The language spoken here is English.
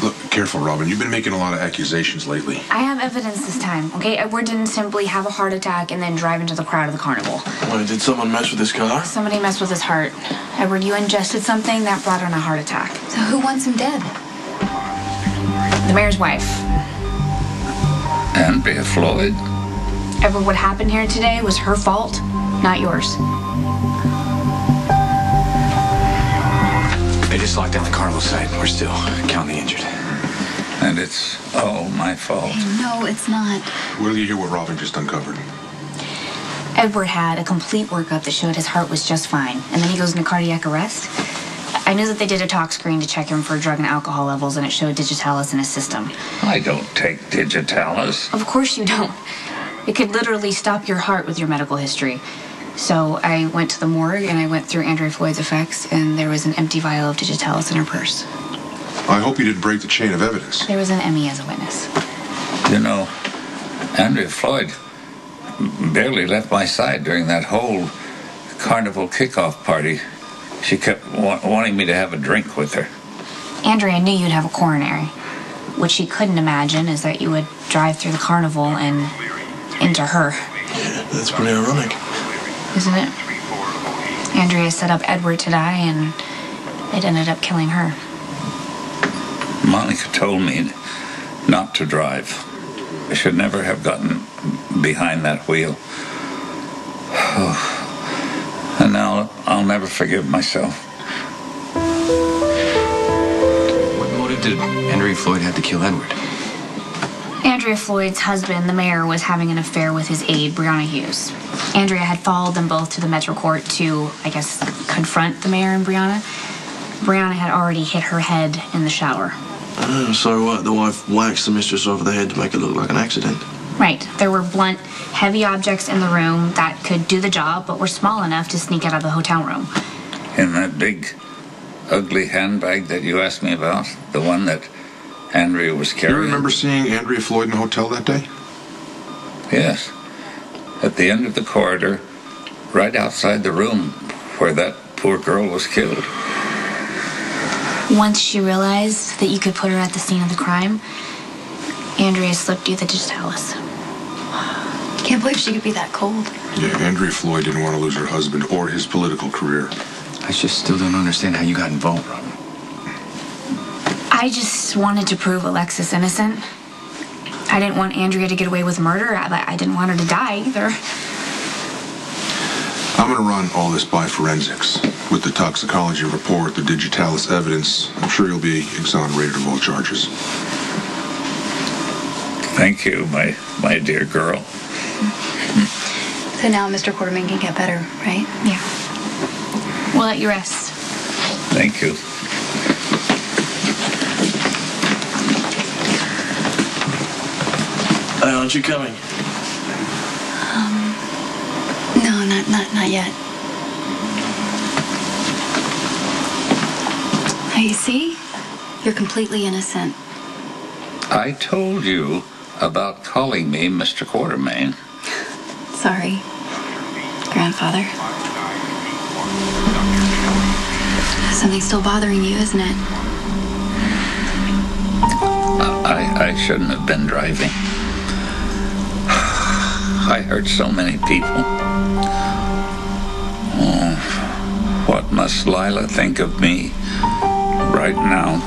Look, careful, Robin. You've been making a lot of accusations lately. I have evidence this time, okay? Edward didn't simply have a heart attack and then drive into the crowd of the carnival. Wait, did someone mess with his car? Somebody messed with his heart. Edward, you ingested something that brought on a heart attack. So who wants him dead? The mayor's wife. Andrea Floyd. Edward, what happened here today was her fault, not yours. They just locked down the carnival site. We're still counting the injured. And it's all my fault. No, it's not. Wait till you hear what Robin just uncovered. Edward had a complete workup that showed his heart was just fine, and then he goes into cardiac arrest. I knew that they did a tox screen to check him for drug and alcohol levels, and it showed digitalis in his system. I don't take digitalis. Of course you don't. It could literally stop your heart with your medical history. So I went to the morgue, and I went through Andrea Floyd's effects, and there was an empty vial of digitalis in her purse. I hope you didn't break the chain of evidence. There was an Emmy as a witness. You know, Andrea Floyd barely left my side during that whole carnival kickoff party. She kept wanting me to have a drink with her. Andrea knew you'd have a coronary. What she couldn't imagine is that you would drive through the carnival and into her. Yeah, that's pretty ironic. Isn't it? Andrea set up Edward to die, and it ended up killing her. Monica told me not to drive. I should never have gotten behind that wheel. And now I'll never forgive myself. What motive did Andrea Floyd have to kill Edward? Andrea Floyd's husband, the mayor, was having an affair with his aide, Brianna Hughes. Andrea had followed them both to the Metro Court to, I guess, confront the mayor and Brianna. Brianna had already hit her head in the shower. So what? The wife whacks the mistress over the head to make it look like an accident? Right. There were blunt, heavy objects in the room that could do the job, but were small enough to sneak out of the hotel room. In that big, ugly handbag that you asked me about, the one that Andrea was carrying. You remember seeing Andrea Floyd in the hotel that day? Yes. At the end of the corridor, right outside the room where that poor girl was killed. Once she realized that you could put her at the scene of the crime, Andrea slipped you the digitalis. Can't believe she could be that cold. Yeah, Andrea Floyd didn't want to lose her husband or his political career. I just still don't understand how you got involved, Robin. I just wanted to prove Alexis innocent. I didn't want Andrea to get away with murder. I didn't want her to die either. I'm going to run all this by forensics. With the toxicology report, the digitalis evidence, I'm sure you'll be exonerated of all charges. Thank you, my dear girl. So now Mr. Quartermaine can get better, right? Yeah. We'll let you rest. Thank you. Aren't you coming? No, not yet. Now you see? You're completely innocent. I told you about calling me Mr. Quartermaine. Sorry, grandfather. Something's still bothering you, isn't it? I shouldn't have been driving. I hurt so many people. Oh, what must Lila think of me right now?